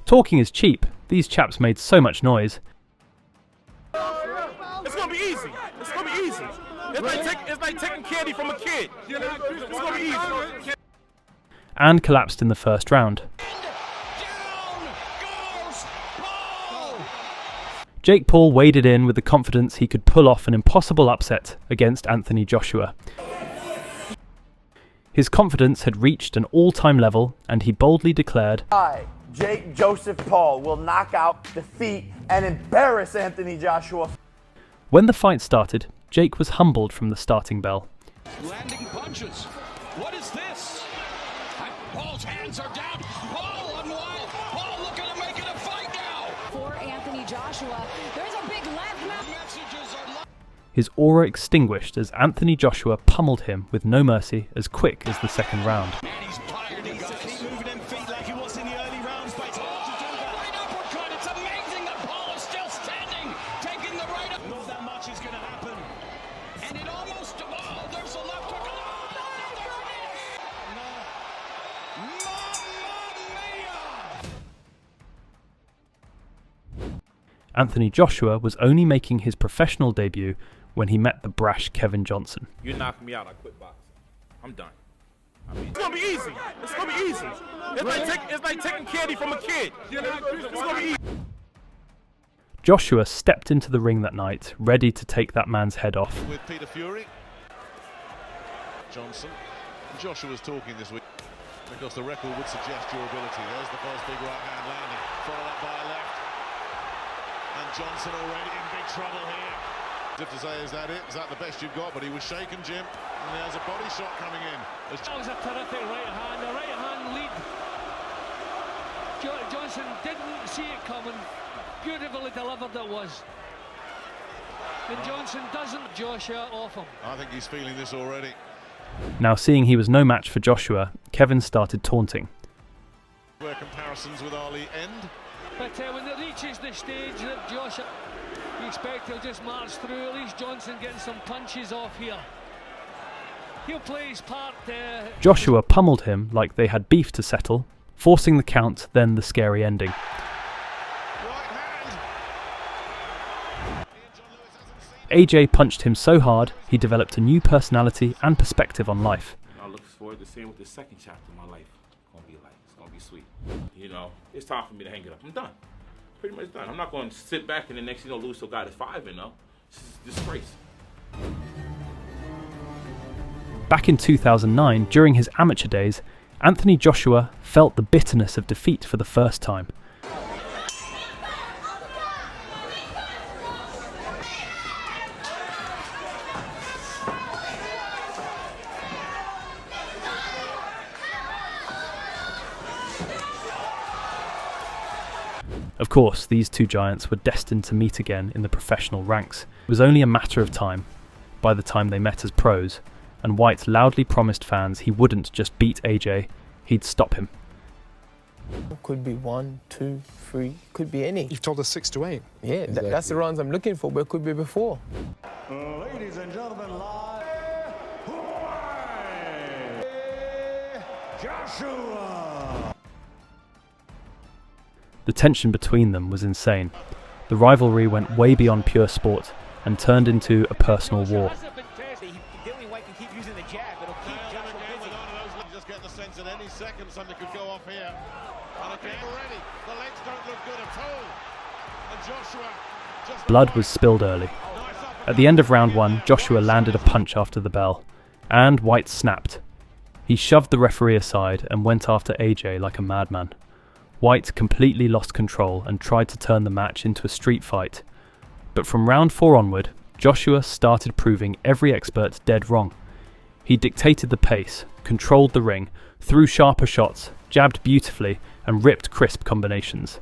Talking is cheap. These chaps made so much noise. It's gonna be easy. It's gonna be easy. It's like taking candy from a kid. It's gonna be easy. And collapsed in the first round. Jake Paul waded in with the confidence he could pull off an impossible upset against Anthony Joshua. His confidence had reached an all-time level, and he boldly declared, I, Jake Joseph Paul, will knock out, defeat, and embarrass Anthony Joshua. When the fight started, Jake was humbled from the starting bell. Landing punches. What is this? Paul's hands are down. Paul on wild. Paul looking to make it a fight now. For Anthony Joshua, there's a big left now. Messages are His aura extinguished as Anthony Joshua pummeled him with no mercy as quick as the second round. and he's tired. He's got to keep moving them feet like he was in the early rounds. But it's hard to do that. Right uppercut. It's amazing that Paul is still standing, taking the right up. Not that much is going to happen. And it almost. Oh, there's a left hook. Anthony Joshua was only making his professional debut when he met the brash Kevin Johnson. You knock me out, I quit boxing. I'm done. It's gonna be easy. It's gonna be easy. It's like taking candy from a kid. It's gonna be easy. Joshua stepped into the ring that night, ready to take that man's head off. With Peter Fury, Johnson, Joshua's talking this week because the record would suggest durability. There's the first big right hand landing, followed up by a left, and Johnson already in big trouble here. As if to say, is that it? Is that the best you've got? But he was shaken, Jim, and there's a body shot coming in. That was a terrific right hand, a right hand lead. Johnson didn't see it coming. Beautifully delivered it was. And Johnson doesn't Joshua off him. I think he's feeling this already. Now, seeing he was no match for Joshua, Kevin started taunting. Where comparisons with Ali end. But when it reaches the stage that Joshua, you expect he'll just march through. At least Johnson getting some punches off here. He'll play his part. Joshua pummeled him like they had beef to settle, forcing the count, then the scary ending. AJ punched him so hard, he developed a new personality and perspective on life. I look forward to seeing what the second chapter of my life is going to be like. It's going to be sweet. You know, it's time for me to hang it up. I'm done. Pretty much done. I'm not going to sit back and the next, lose to a guy that's 5-0. This is a disgrace. Back in 2009, during his amateur days, Anthony Joshua felt the bitterness of defeat for the first time. Of course, these two giants were destined to meet again in the professional ranks. It was only a matter of time, by the time they met as pros, and White loudly promised fans he wouldn't just beat AJ, he'd stop him. Could be 1, 2, 3, could be any. You've told us 6 to 8. Yeah, Exactly. that's the rounds I'm looking for, but it could be before. Ladies and gentlemen, live, Joshua. The tension between them was insane. The rivalry went way beyond pure sport and turned into a personal war. Just get the sense that any second something could go off here. And again already, the legs don't look good at all. And Joshua just... Blood was spilled early. At the end of round 1, Joshua landed a punch after the bell, and White snapped. He shoved the referee aside and went after AJ like a madman. White completely lost control and tried to turn the match into a street fight. But from round 4 onward, Joshua started proving every expert dead wrong. He dictated the pace, controlled the ring, threw sharper shots, jabbed beautifully, and ripped crisp combinations.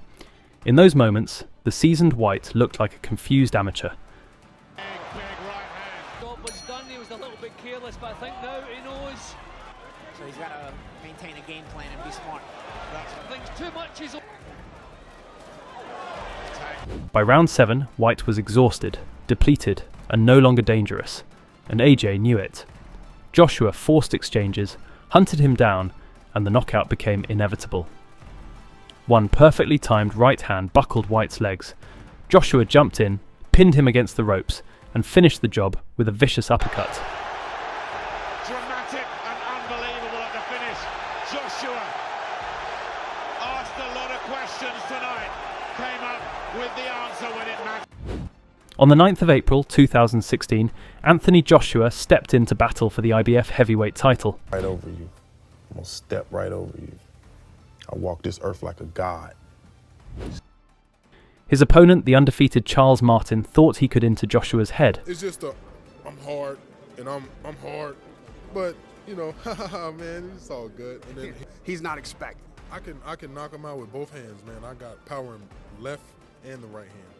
In those moments, the seasoned White looked like a confused amateur. Job was done. He was a little bit careless, but I think now he knows. So he's got to maintain a game plan and be smart. I think too much is. By round 7, White was exhausted, depleted, and no longer dangerous, and AJ knew it. Joshua forced exchanges, hunted him down, and the knockout became inevitable. One perfectly timed right hand buckled White's legs. Joshua jumped in, pinned him against the ropes, and finished the job with a vicious uppercut. Dramatic and unbelievable at the finish. Joshua asked a lot of questions tonight, came up with the answer when it mattered. On the 9th of April 2016, Anthony Joshua stepped into battle for the IBF heavyweight title. Right over you. I'm gonna step right over you. I walk this earth like a god. His opponent, the undefeated Charles Martin, thought he could enter Joshua's head. It's just I'm hard, and I'm hard, but you know, man, it's all good. And then he's not expecting. I can knock him out with both hands, man. I got power in left and the right hand.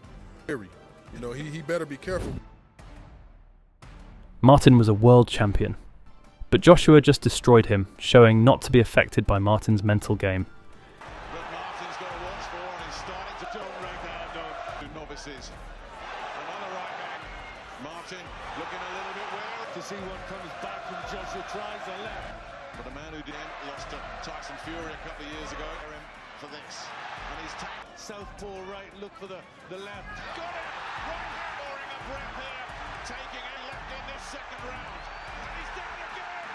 Scary. You know, he better be careful. Martin was a world champion, but Joshua just destroyed him, showing not to be affected by Martin's mental game. But Martin's got to watch for, and he's starting to don't break down to novices. Another right hand. Martin looking a little bit weird to see what comes back from Joshua. Tries the left, but a man who lost to Tyson Fury a couple of years ago for this, and he's southpaw right. Look for the left. Got it. Right hand boring a breath here, taking a left in this second round. And he's down again.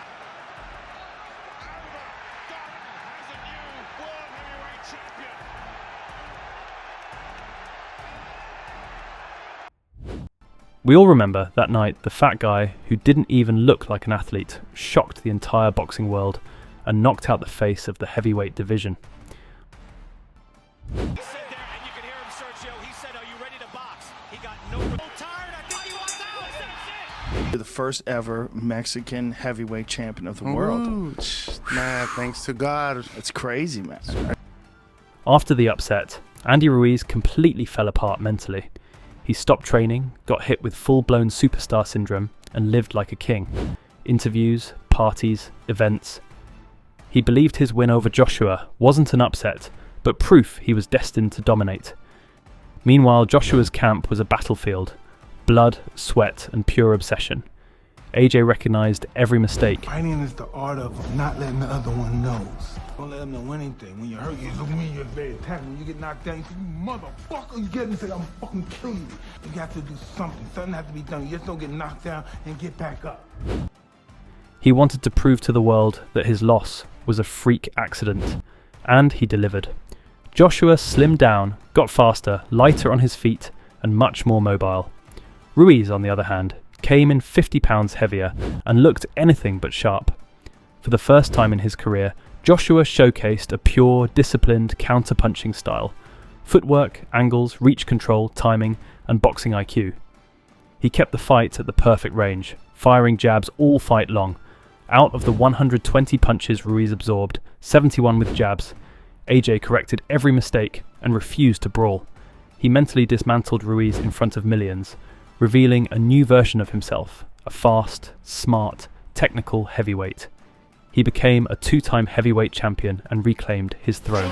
Over. Doran has a new world heavyweight champion. We all remember that night the fat guy, who didn't even look like an athlete, shocked the entire boxing world and knocked out the face of the heavyweight division. You're the first ever Mexican heavyweight champion of the world. Man, thanks to God. It's crazy, man. After the upset, Andy Ruiz completely fell apart mentally. He stopped training, got hit with full-blown superstar syndrome, and lived like a king. Interviews, parties, events. He believed his win over Joshua wasn't an upset, but proof he was destined to dominate. Meanwhile, Joshua's camp was a battlefield. Blood, sweat, and pure obsession. AJ recognized every mistake. Fighting is the art of not letting the other one know. Don't let them know anything. When you hurt, you look at me, you're very attacked. When you get knocked down, you say, you motherfucker, you get and say, I'm fucking kill you. You got to do something. Something has to be done. You just don't get knocked down and get back up. He wanted to prove to the world that his loss was a freak accident, and he delivered. Joshua slimmed down, got faster, lighter on his feet, and much more mobile. Ruiz, on the other hand, came in 50 pounds heavier and looked anything but sharp. For the first time in his career, Joshua showcased a pure, disciplined counter-punching style. Footwork, angles, reach control, timing, and boxing IQ. He kept the fight at the perfect range, firing jabs all fight long. Out of the 120 punches Ruiz absorbed, 71 with jabs. AJ corrected every mistake and refused to brawl. He mentally dismantled Ruiz in front of millions, revealing a new version of himself, a fast, smart, technical heavyweight. He became a two-time heavyweight champion and reclaimed his throne.